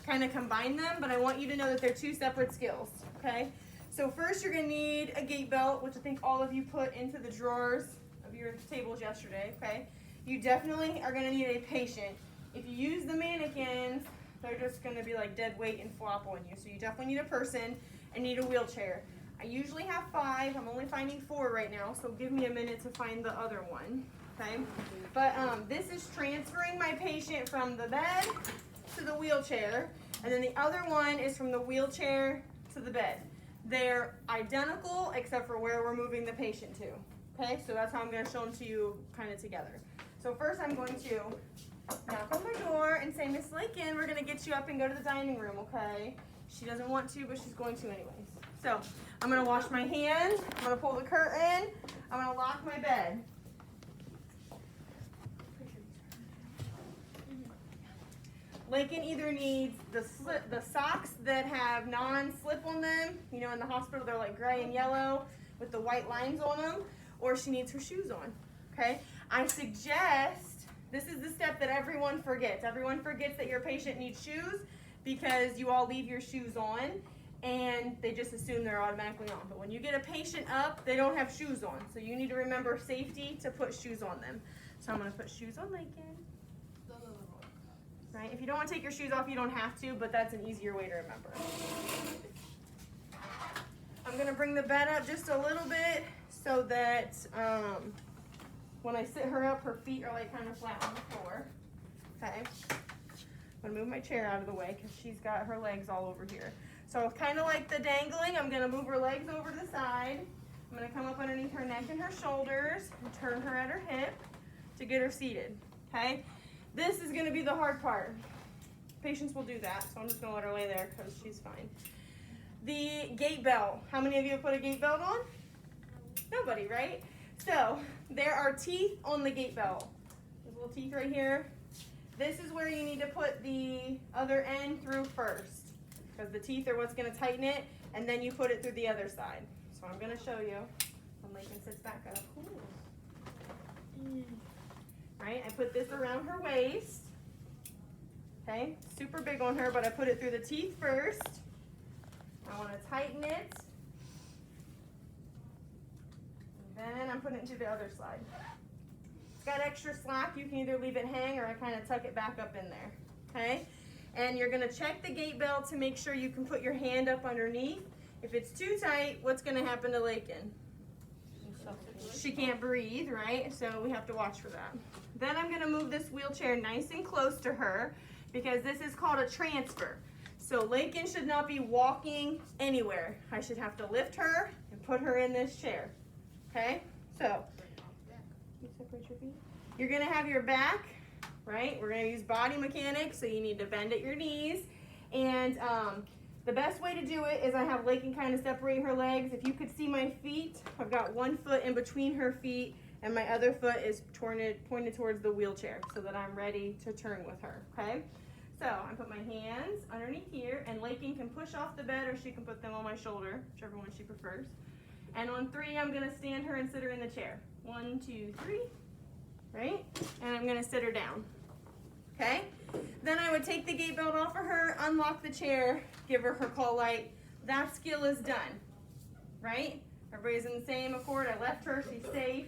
kind of combine them, but I want you to know that they're two separate skills, okay? So first you're gonna need a gait belt, which I think all of you put into the drawers of your tables yesterday, okay? You definitely are gonna need a patient. If you use the mannequins, they're just gonna be like dead weight and flop on you. So you definitely need a person and need a wheelchair. I usually have 5, I'm only finding 4 right now, so give me a minute to find the other one, okay? But this is transferring my patient from the bed to the wheelchair, and then the other one is from the wheelchair to the bed. They're identical except for where we're moving the patient to, okay? So that's how I'm gonna show them to you kind of together. So first I'm going to knock on my door and say, Miss Lincoln, we're gonna get you up and go to the dining room, okay? She doesn't want to, but she's going to anyways. So I'm gonna wash my hands, I'm gonna pull the curtain, I'm gonna lock my bed. Lincoln either needs the socks that have non-slip on them, you know, in the hospital they're like gray and yellow with the white lines on them, or she needs her shoes on, okay? I suggest, this is the step that everyone forgets. Everyone forgets that your patient needs shoes because you all leave your shoes on and they just assume they're automatically on. But when you get a patient up, they don't have shoes on. So you need to remember safety to put shoes on them. So I'm gonna put shoes on Lincoln. Right? If you don't want to take your shoes off, you don't have to, but that's an easier way to remember. I'm going to bring the bed up just a little bit so that when I sit her up, her feet are like kind of flat on the floor. Okay. I'm going to move my chair out of the way because she's got her legs all over here. So kind of like the dangling, I'm going to move her legs over to the side. I'm going to come up underneath her neck and her shoulders and turn her at her hip to get her seated. Okay. This is going to be the hard part. Patients will do that, so I'm just going to let her lay there because she's fine. The gait belt. How many of you have put a gait belt on? Nobody, right? So there are teeth on the gait belt. There's little teeth right here. This is where you need to put the other end through first because the teeth are what's going to tighten it, and then you put it through the other side. So I'm going to show you when Lincoln sits back up. Right, I put this around her waist. Okay, super big on her, but I put it through the teeth first. I want to tighten it. And then I'm putting it to the other side. It's got extra slack. You can either leave it hang or I kind of tuck it back up in there. Okay, and you're going to check the gait belt to make sure you can put your hand up underneath. If it's too tight, what's going to happen to Lincoln? She can't breathe, right? So we have to watch for that. Then I'm going to move this wheelchair nice and close to her because this is called a transfer. So Lincoln should not be walking anywhere. I should have to lift her and put her in this chair. Okay? So, you separate your feet. You're going to have your back, right? We're going to use body mechanics, so you need to bend at your knees. And the best way to do it is I have Lincoln kind of separate her legs. If you could see my feet, I've got one foot in between her feet and my other foot is pointed towards the wheelchair so that I'm ready to turn with her, okay? So I put my hands underneath here and Lincoln can push off the bed or she can put them on my shoulder, whichever one she prefers. And on 3, I'm gonna stand her and sit her in the chair. 1, 2, 3, right? And I'm gonna sit her down, okay? Then I would take the gait belt off of her, unlock the chair, give her her call light. That skill is done, right? Everybody's in the same accord. I left her, she's safe.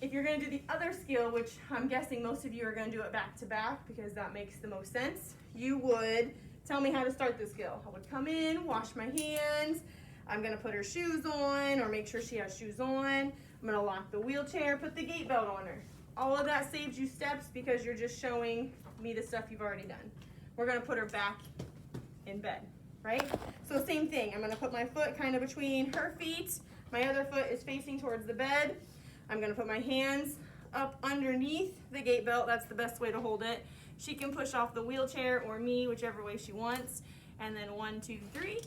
If you're gonna do the other skill, which I'm guessing most of you are gonna do it back to back because that makes the most sense, you would tell me how to start the skill. I would come in, wash my hands, I'm gonna put her shoes on or make sure she has shoes on. I'm gonna lock the wheelchair, put the gait belt on her. All of that saves you steps because you're just showing me the stuff you've already done. We're gonna put her back in bed, right? So same thing, I'm gonna put my foot kind of between her feet. My other foot is facing towards the bed. I'm gonna put my hands up underneath the gait belt. That's the best way to hold it. She can push off the wheelchair or me, whichever way she wants. And then 1, 2, 3. I'm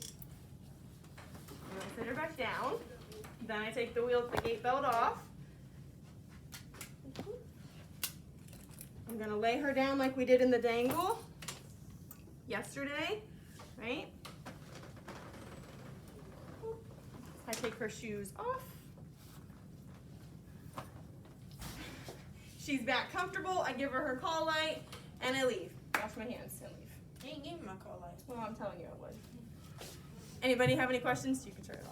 gonna sit her back down. Then I take the gait belt off. I'm gonna lay her down like we did in the dangle yesterday, right? I take her shoes off. She's back comfortable. I give her her call light and I leave. Wash my hands and leave. He ain't gave me my call light. Well, I'm telling you it would. Anybody have any questions? You can turn it off.